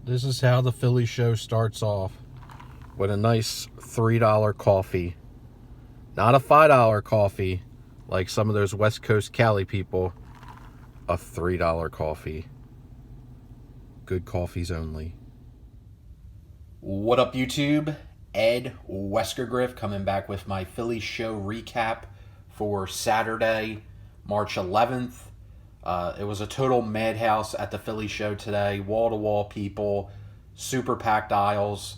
This is how the Philly show starts off, with a nice $3 coffee. Not a $5 coffee like some of those West Coast Cali people. A $3 coffee. Good coffees only. What up, YouTube? Ed WeskerGriff coming back with my Philly show recap for Saturday, March 11th. It was a total madhouse at the Philly show today. Wall-to-wall people, super packed aisles.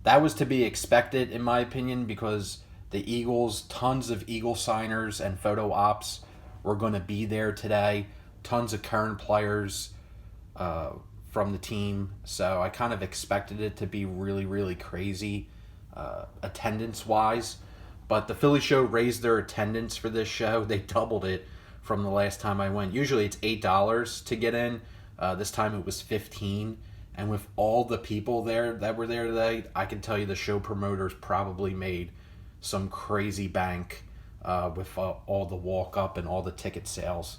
That was to be expected, in my opinion, because the Eagles, tons of Eagle signers and photo ops were going to be there today. Tons of current players from the team. So I kind of expected it to be really, really crazy attendance-wise. But the Philly show raised their attendance for this show. They doubled it from the last time I went. Usually it's $8 to get in. This time it was $15. And with all the people there that were there today, I can tell you the show promoters probably made some crazy bank with all the walk-up and all the ticket sales.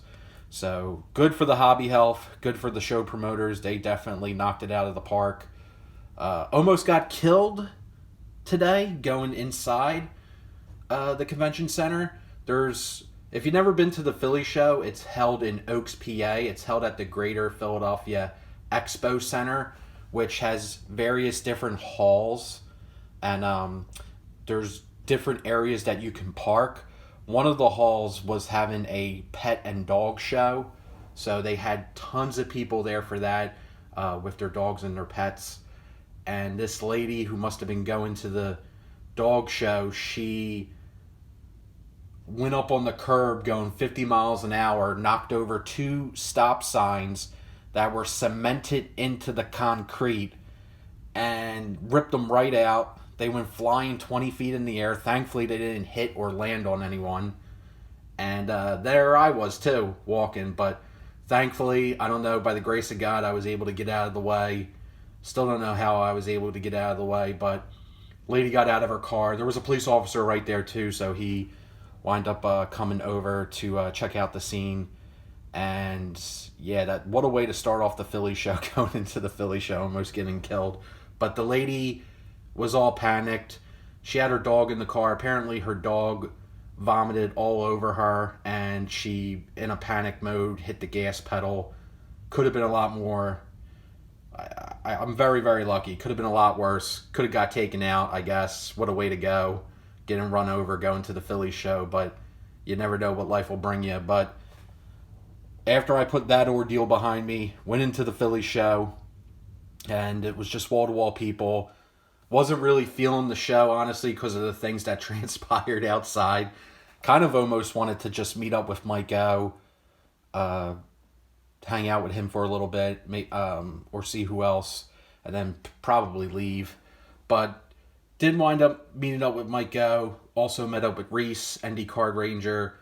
So good for the hobby health, good for the show promoters. They definitely knocked it out of the park. Almost got killed today going inside the convention center. If you've never been to the Philly show, it's held in Oaks, PA. It's held at the Greater Philadelphia Expo Center, which has various different halls, and there's different areas that you can park. One of the halls was having a pet and dog show, so they had tons of people there for that with their dogs and their pets. And this lady who must have been going to the dog show, she went up on the curb going 50 miles an hour, knocked over 2 stop signs that were cemented into the concrete and ripped them right out. They went flying 20 feet in the air. Thankfully, they didn't hit or land on anyone. And there I was, too, walking. But thankfully, I don't know, by the grace of God, I was able to get out of the way. Still don't know how I was able to get out of the way, but lady got out of her car. There was a police officer right there, too, so he wind up coming over to check out the scene. And yeah, what a way to start off the Philly show, going into the Philly show, almost getting killed. But the lady was all panicked. She had her dog in the car. Apparently her dog vomited all over her, and she, in a panic mode, hit the gas pedal. Could have been a lot more. I'm very, very lucky. Could have been a lot worse. Could have got taken out, I guess. What a way to go. Getting run over going to the Philly show, but you never know what life will bring you. But after I put that ordeal behind me, went into the Philly show, and it was just wall-to-wall people. Wasn't really feeling the show, honestly, because of the things that transpired outside. Kind of almost wanted to just meet up with Mike O, hang out with him for a little bit, or see who else, and then probably leave. But did wind up meeting up with Mike O. Also met up with Reese, ND Card Ranger,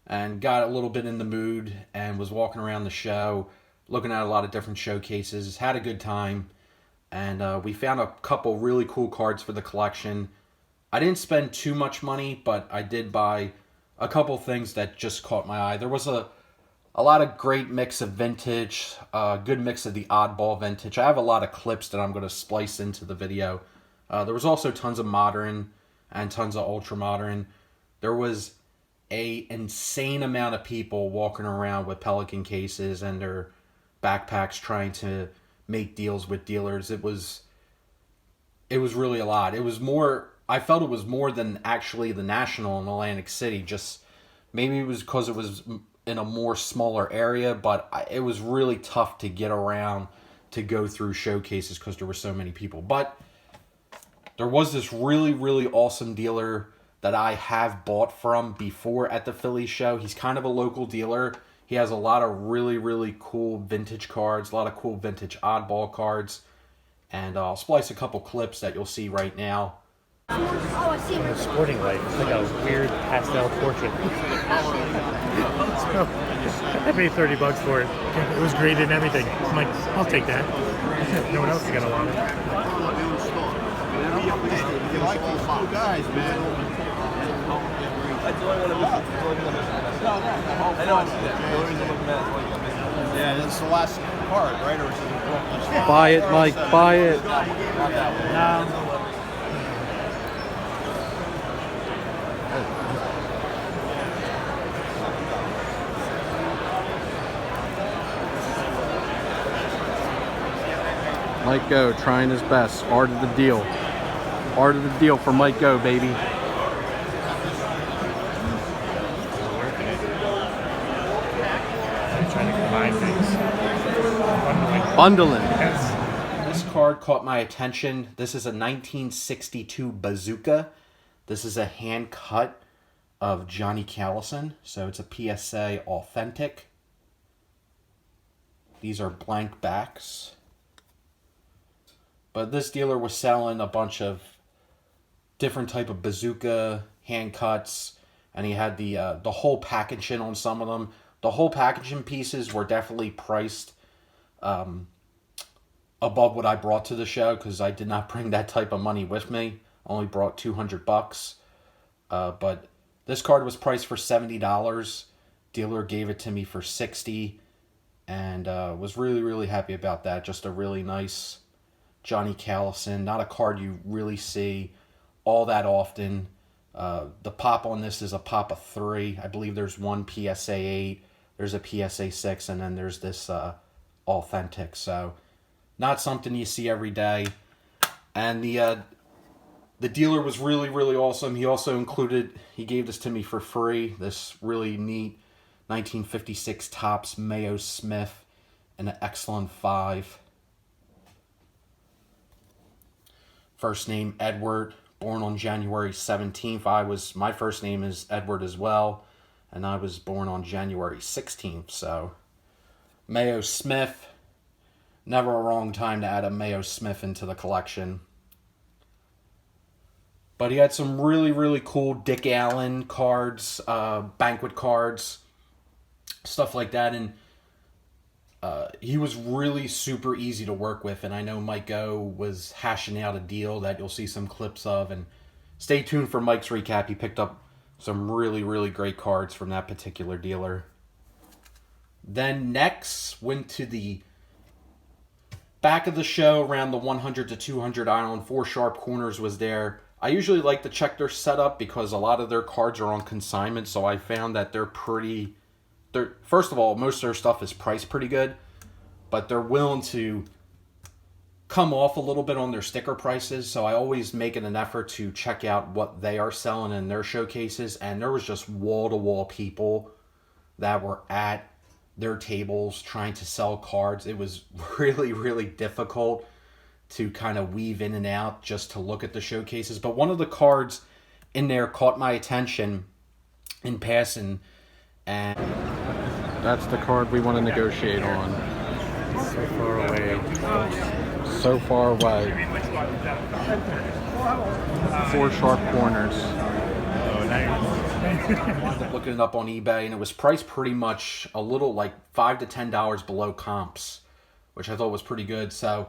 and got a little bit in the mood and was walking around the show, looking at a lot of different showcases. Had a good time, and we found a couple really cool cards for the collection. I didn't spend too much money, but I did buy a couple things that just caught my eye. There was a lot of great mix of vintage, good mix of the oddball vintage. I have a lot of clips that I'm going to splice into the video. There was also tons of modern and tons of ultra modern. There was a insane amount of people walking around with Pelican cases and their backpacks trying to make deals with dealers. It was really a lot. It was more, I felt it was more than actually the National in Atlantic City. Just maybe it was because it was in a more smaller area, but it was really tough to get around to go through showcases because there were so many people. But there was this really, really awesome dealer that I have bought from before at the Philly show. He's kind of a local dealer. He has a lot of really, really cool vintage cards, a lot of cool vintage oddball cards. And I'll splice a couple clips that you'll see right now. Sporting life. It's like a weird pastel portrait. So, I paid $30 for it. It was graded and everything. I'm like, I'll take that. No one else is gonna want it. You like these cool guys, man. That's the only one I know, I see that. Yeah, that's the last card, right? Or is it Buy it, Mike. Buy it. Mike Go trying his best. Art of the deal. Art of the deal for Mike Go, baby. Trying to combine things. Bundling. Yes. This card caught my attention. This is a 1962 bazooka. This is a hand cut of Johnny Callison. So it's a PSA authentic. These are blank backs. But this dealer was selling a bunch of different type of bazooka hand cuts, and he had the whole packaging on some of them. The whole packaging pieces were definitely priced above what I brought to the show, because I did not bring that type of money with me. Only brought $200. But this card was priced for $70. Dealer gave it to me for $60, and was really happy about that. Just a really nice Johnny Callison. Not a card you really see all that often. The pop on this is a pop of 3. I believe there's one PSA 8, there's a PSA 6, and then there's this authentic. So not something you see every day. And the dealer was really awesome. He also he gave this to me for free, this really neat 1956 Topps Mayo Smith in an excellent 5. First name Edward, born on January 17th. My first name is Edward as well, and I was born on January 16th. So Mayo Smith, never a wrong time to add a Mayo Smith into the collection. But he had some really cool Dick Allen cards, banquet cards, stuff like that, and he was really super easy to work with, and I know Mike Go was hashing out a deal that you'll see some clips of, and stay tuned for Mike's recap. He picked up some really great cards from that particular dealer. Then next, went to the back of the show around the 100 to 200 island. 4 Sharp Corners was there. I usually like to check their setup because a lot of their cards are on consignment, so I found that first of all, most of their stuff is priced pretty good, but they're willing to come off a little bit on their sticker prices, so I always make it an effort to check out what they are selling in their showcases, and there was just wall-to-wall people that were at their tables trying to sell cards. It was really difficult to kind of weave in and out just to look at the showcases, but one of the cards in there caught my attention in passing, and That's the card we want to negotiate on. So far away. So far away. 4 Sharp Corners. Oh, nice. ended up looking it up on eBay, and it was priced pretty much a little like $5 to $10 below comps, which I thought was pretty good. So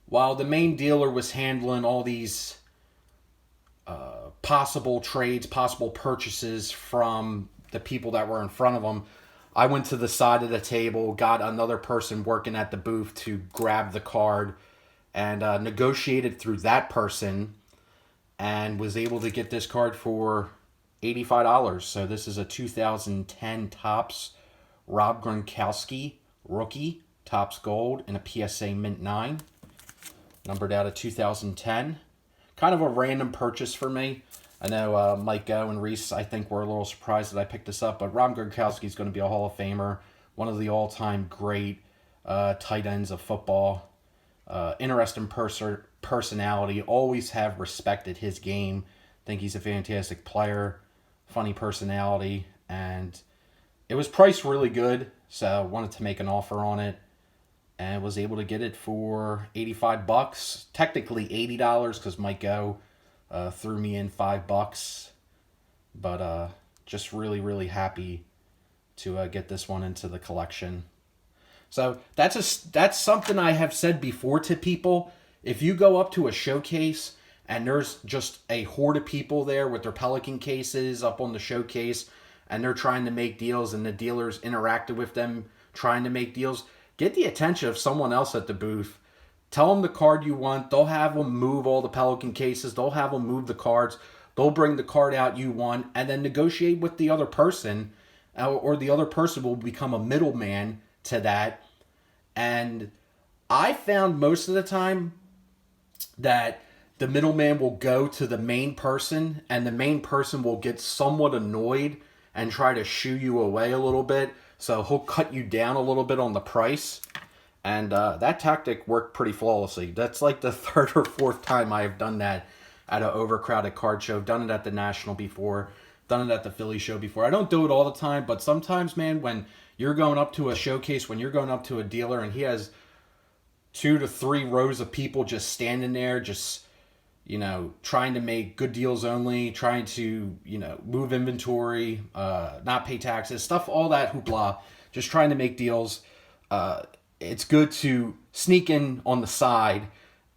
while the main dealer was handling all these possible trades, possible purchases from the people that were in front of them, I went to the side of the table, got another person working at the booth to grab the card, and negotiated through that person, and was able to get this card for $85. So this is a 2010 Topps Rob Gronkowski rookie, Topps Gold, in a PSA Mint 9, numbered out of 2010. Kind of a random purchase for me. I know Mike Go and Reese, I think, were a little surprised that I picked this up, but Rob Gronkowski is going to be a Hall of Famer, one of the all-time great tight ends of football. Interesting personality, always have respected his game. Think he's a fantastic player, funny personality, and it was priced really good, so I wanted to make an offer on it, and was able to get it for $85, technically $80 because Mike Go threw me in $5, but just really happy to get this one into the collection. So that's something I have said before to people. If you go up to a showcase and there's just a horde of people there with their Pelican cases up on the showcase, and they're trying to make deals, and the dealers interacted with them trying to make deals, get the attention of someone else at the booth. Tell them the card you want. They'll have them move all the Pelican cases. They'll have them move the cards. They'll bring the card out you want and then negotiate with the other person, or the other person will become a middleman to that. And I found most of the time that the middleman will go to the main person, and the main person will get somewhat annoyed and try to shoo you away a little bit. So he'll cut you down a little bit on the price. And that tactic worked pretty flawlessly. That's like the third or fourth time I have done that at an overcrowded card show. I've done it at the National before. Done it at the Philly show before. I don't do it all the time, but sometimes, man, when you're going up to a showcase, when you're going up to a dealer and he has 2 to 3 rows of people just standing there, just, you know, trying to make good deals only, trying to, you know, move inventory, not pay taxes, stuff, all that hoopla, just trying to make deals. It's good to sneak in on the side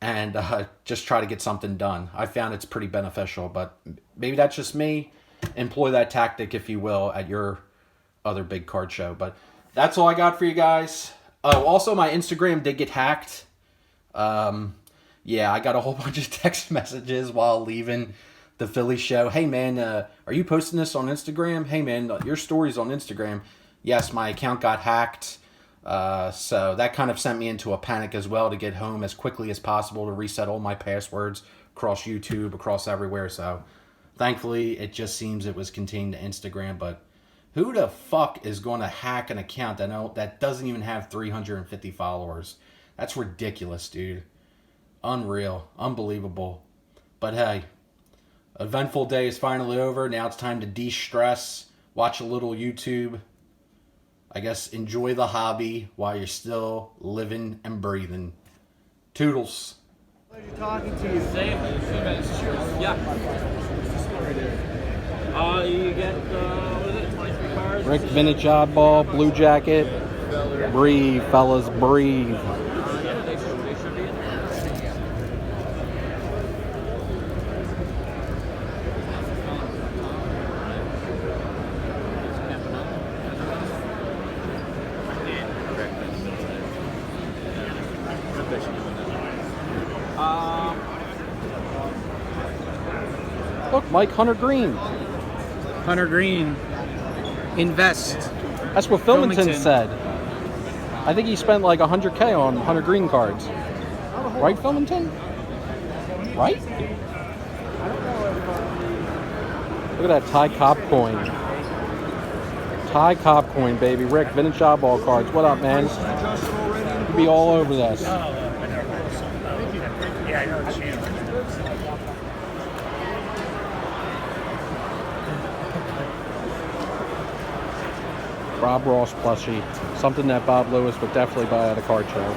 and just try to get something done. I found it's pretty beneficial, but maybe that's just me. Employ that tactic, if you will, at your other big card show. But that's all I got for you guys. Oh, also my Instagram did get hacked. Yeah, I got a whole bunch of text messages while leaving the Philly show. Hey man, are you posting this on Instagram? Hey man, your story's on Instagram. Yes, my account got hacked. So that kind of sent me into a panic as well to get home as quickly as possible to reset all my passwords across YouTube, across everywhere. So thankfully, it just seems it was contained to Instagram. But who the fuck is going to hack an account that doesn't even have 350 followers? That's ridiculous, dude. Unreal. Unbelievable. But hey, eventful day is finally over. Now it's time to de-stress, watch a little YouTube. I guess enjoy the hobby while you're still living and breathing. Toodles. Pleasure talking to you. Same. Yeah. You get, what is it, 23 cards? Rick, vintage oddball, blue jacket. Breathe, fellas, breathe. Yeah, they should be in there. Look, Mike, Hunter Green. Hunter Green, invest. That's what Filmington Filmington. said. I think he spent like $100K on Hunter Green cards. Right, Filmington? Right? Look at that Ty Cobb coin. Ty Cobb coin, baby. Rick, vintage oddball cards. What up, man? You'd be all over this. Yeah, I know the channel. Rob Ross plushie. Something that Bob Lewis would definitely buy at a card show.